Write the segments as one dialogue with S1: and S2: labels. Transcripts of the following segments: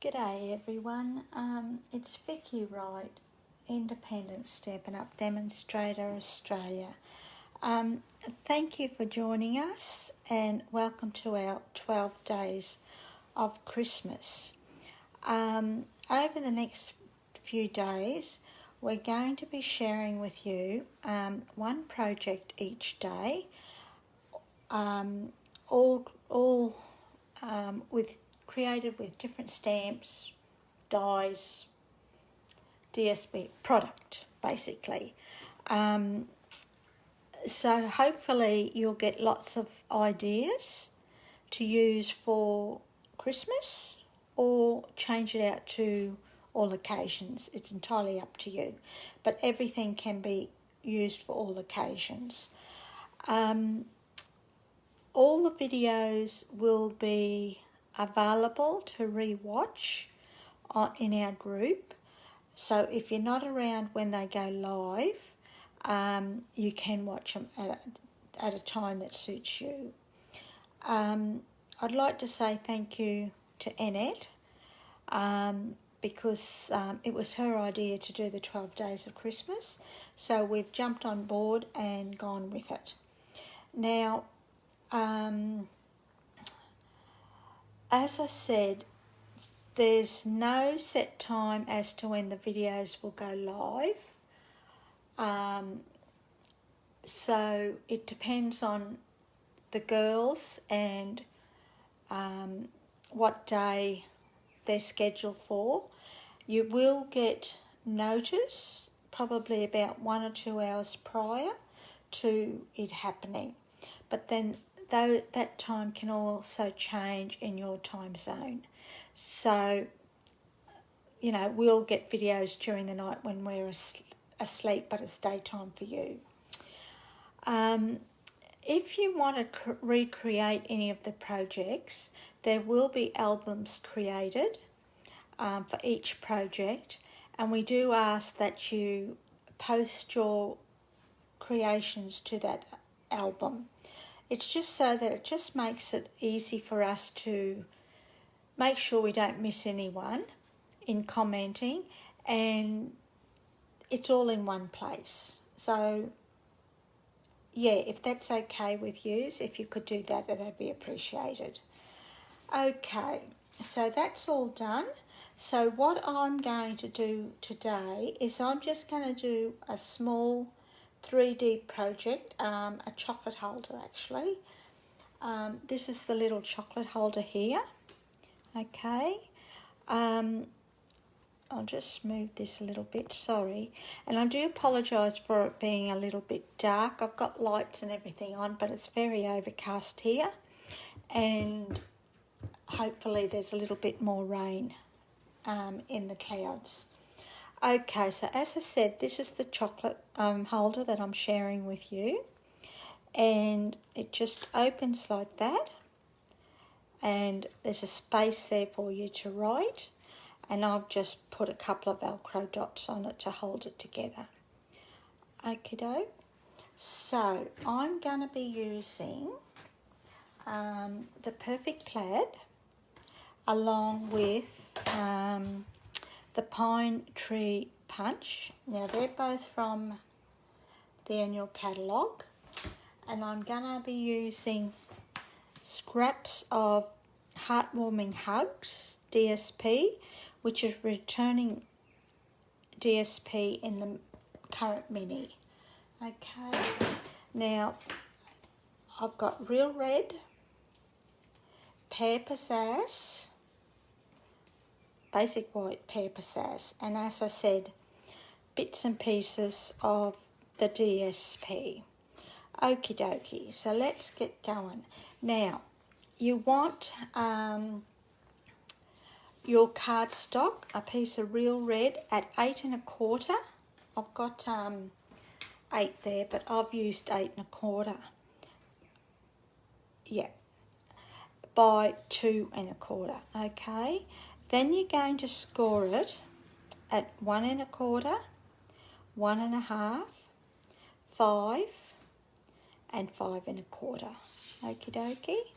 S1: G'day everyone, it's Vicky Wright, Independent Stepping Up Demonstrator Australia. Thank you for joining us and welcome to our 12 days of Christmas. Over the next few days we're going to be sharing with you one project each day, created with different stamps, dies, DSP product basically. So hopefully you'll get lots of ideas to use for Christmas or change it out to all occasions. It's entirely up to you, but everything can be used for all occasions. All the videos will be available to re-watch in our group, so if you're not around when they go live, you can watch them at a time that suits you. I'd like to say thank you to Annette, because it was her idea to do the 12 days of Christmas, so we've jumped on board and gone with it. Now, as I said, there's no set time as to when the videos will go live. So it depends on the girls and what day they're scheduled for. You will get notice probably about 1 or 2 hours prior to it happening, but then though that time can also change in your time zone. So, you know, we'll get videos during the night when we're asleep, but it's daytime for you. If you want to recreate any of the projects, there will be albums created for each project, and we do ask that you post your creations to that album. It's just so that it just makes it easy for us to make sure we don't miss anyone in commenting, and it's all in one place. So yeah, if that's okay with you, if you could do that, that'd be appreciated. Okay, so that's all done. So what I'm going to do today is I'm just going to do a small 3D project, a chocolate holder actually. This is the little chocolate holder here. Okay, I'll just move this a little bit, sorry, and I do apologise for it being a little bit dark. I've got lights and everything on, but it's very overcast here, and hopefully there's a little bit more rain in the clouds. Okay, so as I said, this is the chocolate holder that I'm sharing with you, and it just opens like that, and there's a space there for you to write, and I've just put a couple of Velcro dots on it to hold it together. Okie doke. So I'm going to be using the Perfect Plaid along with the Pine Tree Punch. Now they're both from the annual catalogue, and I'm going to be using scraps of Heartwarming Hugs DSP, which is returning DSP in the current mini. Okay, now I've got Real Red, Pear Pizzazz, basic white Pear Pizzazz, and as I said, bits and pieces of the DSP. Okie dokie, so let's get going. Now, you want your cardstock, a piece of Real Red at 8 1/4. I've got 8 there, but I've used 8 1/4. Yeah, by 2 1/4. Okay, then you're going to score it at 1 1/4, 1 1/2, 5, and 5 1/4. Okie dokie.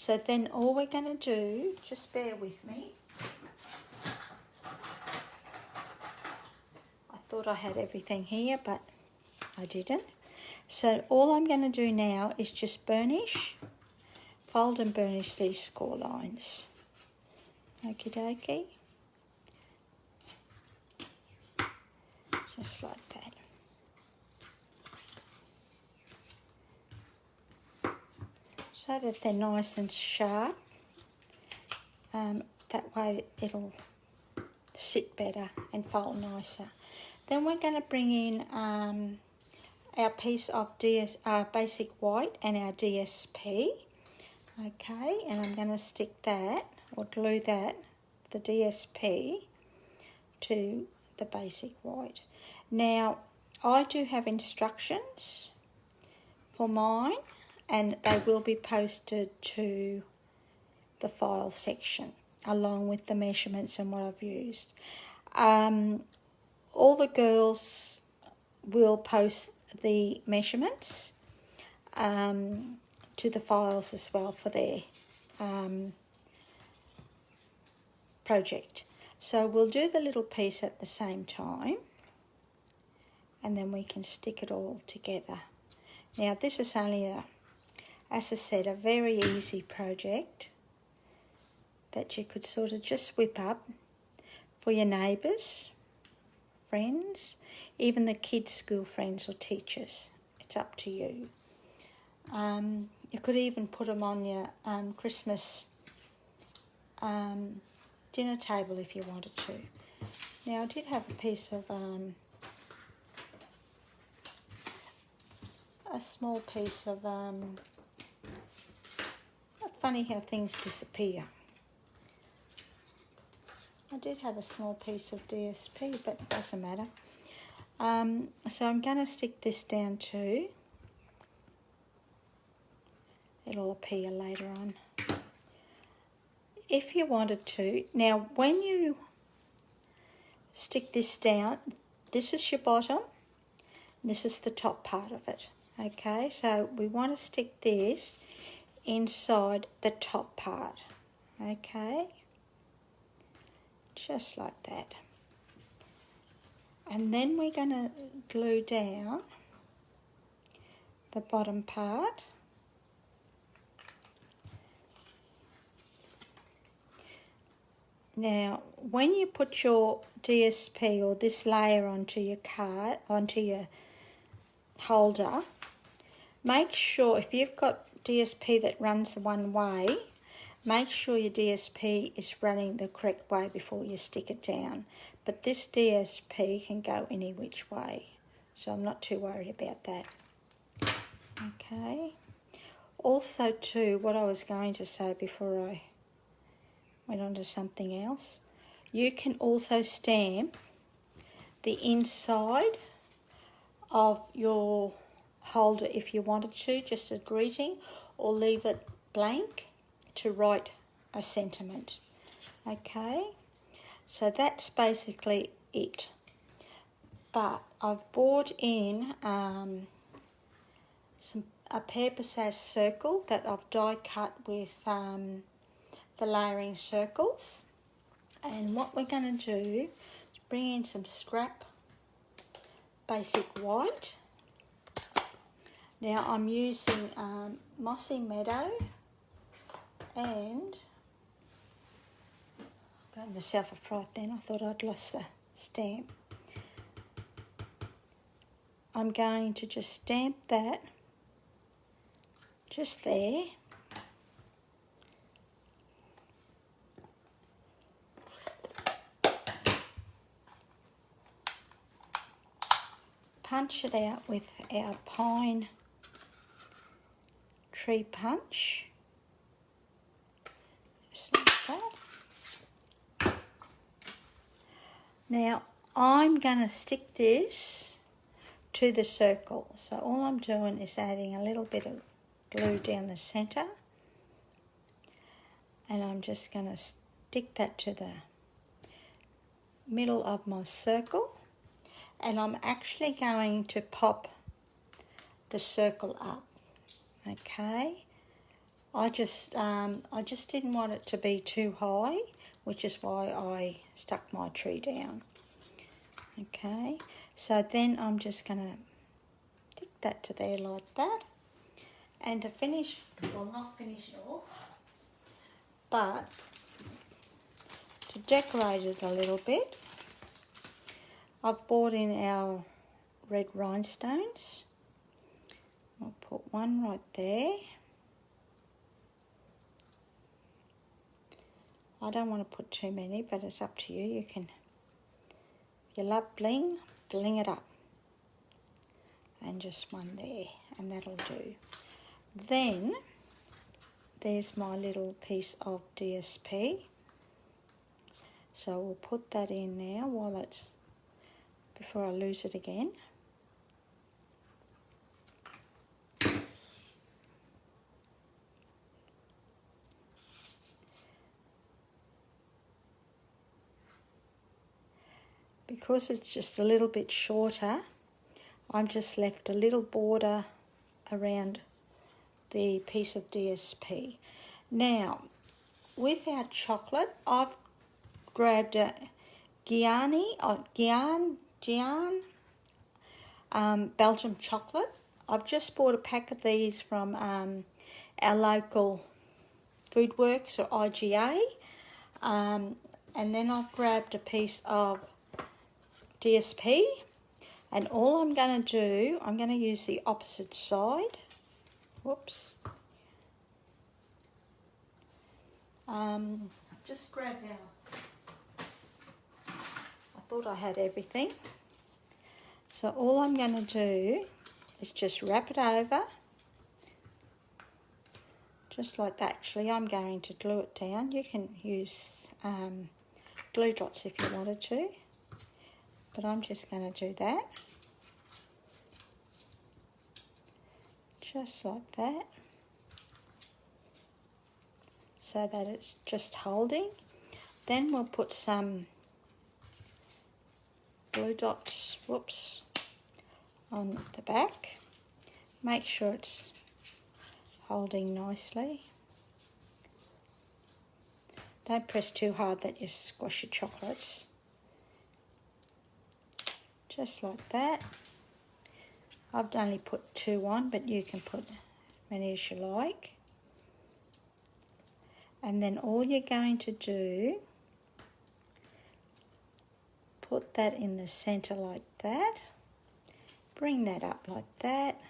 S1: So then all we're going to do, just bear with me. I thought I had everything here, but I didn't. So all I'm going to do now is just burnish, fold and burnish these score lines. Okie dokie. Just like that. So that they're nice and sharp. That way it'll sit better and fold nicer. Then we're going to bring in our piece of basic white and our DSP. Okay, and I'm going to stick that or glue that, the DSP, to the basic white. Now, I do have instructions for mine, and they will be posted to the file section along with the measurements and what I've used. All the girls will post the measurements to the files as well for their project. So we'll do the little piece at the same time, and then we can stick it all together. Now this is only as I said, a very easy project that you could sort of just whip up for your neighbours, friends, even the kids' school friends or teachers. It's up to you. You could even put them on your Christmas dinner table if you wanted to. Now I did have a piece of a small piece of funny how things disappear. I did have a small piece of DSP, but it doesn't matter. So I'm going to stick this down too. It'll appear later on. If you wanted to, now when you stick this down, this is your bottom, this is the top part of it. Okay, so we want to stick this inside the top part. Okay, just like that. And then we're going to glue down the bottom part. Now, when you put your DSP or this layer onto your card, onto your holder, make sure if you've got DSP that runs the one way, make sure your DSP is running the correct way before you stick it down. But this DSP can go any which way, so I'm not too worried about that. Okay. Also too, what I was going to say before I went on to something else, you can also stamp the inside of your holder if you wanted to, just a greeting, or leave it blank to write a sentiment. Okay, so that's basically it. But I've bought in a Pear Pizzazz circle that I've die cut with the layering circles, and what we're going to do is bring in some scrap basic white. Now I'm using Mossy Meadow, and I got myself a fright then, I thought I'd lost the stamp. I'm going to just stamp that just there. Punch it out with our pine tree punch, just like that. Now I'm going to stick this to the circle, so all I'm doing is adding a little bit of glue down the centre, and I'm just going to stick that to the middle of my circle. And I'm actually going to pop the circle up, okay? I just didn't want it to be too high, which is why I stuck my tree down. Okay, so then I'm just going to stick that to there like that. And to finish, well, not finish it off, but to decorate it a little bit, I've bought in our red rhinestones. I'll put one right there. I don't want to put too many, but it's up to you. You can, if you love bling, bling it up. And just one there, and that'll do. Then there's my little piece of DSP. So we'll put that in now while it's, before I lose it again. Because it's just a little bit shorter, I'm just left a little border around the piece of DSP. Now, with our chocolate, I've grabbed a Belgium chocolate. I've just bought a pack of these from our local Foodworks or IGA. And then I've grabbed a piece of DSP, and all I'm going to do, I'm going to use the opposite side. Whoops. Just grab our, I thought I had everything. So all I'm going to do is just wrap it over, just like that. Actually, I'm going to glue it down. You can use glue dots if you wanted to, but I'm just going to do that. Just like that. So that it's just holding. Then we'll put some glue dots, whoops, on the back. Make sure it's holding nicely. Don't press too hard that you squash your chocolates. Just like that. I've only put 2 on, but you can put as many as you like. And then all you're going to do, put that in the centre like that. Bring that up like that.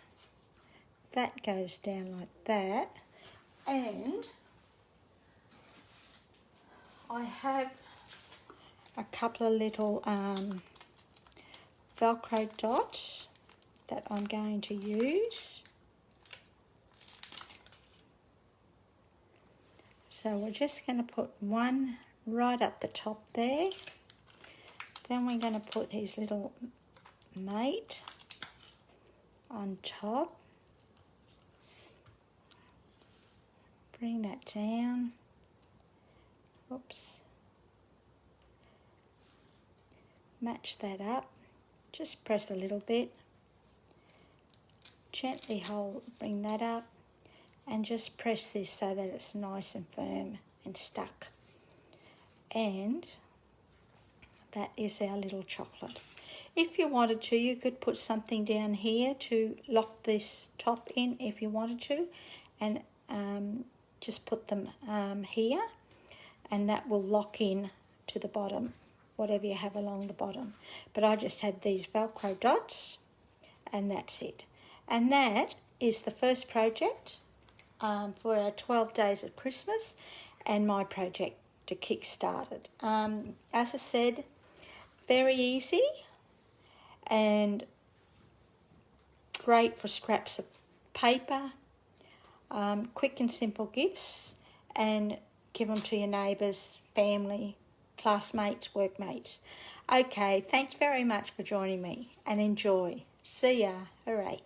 S1: That goes down like that. And I have a couple of little Velcro dots that I'm going to use. So we're just going to put one right up the top there. Then we're going to put his little mate on top. Bring that down. Oops. Match that up. Just press a little bit. Gently hold, bring that up. And just press this so that it's nice and firm and stuck. And that is our little chocolate. If you wanted to, you could put something down here to lock this top in if you wanted to. And just put them here. And that will lock in to the bottom, whatever you have along the bottom. But I just had these Velcro dots, and that's it. And that is the first project for our 12 days of Christmas and my project to kick-start it. As I said, very easy and great for scraps of paper, quick and simple gifts, and give them to your neighbours, family, classmates, workmates. Okay, thanks very much for joining me and enjoy. See ya. Hooray.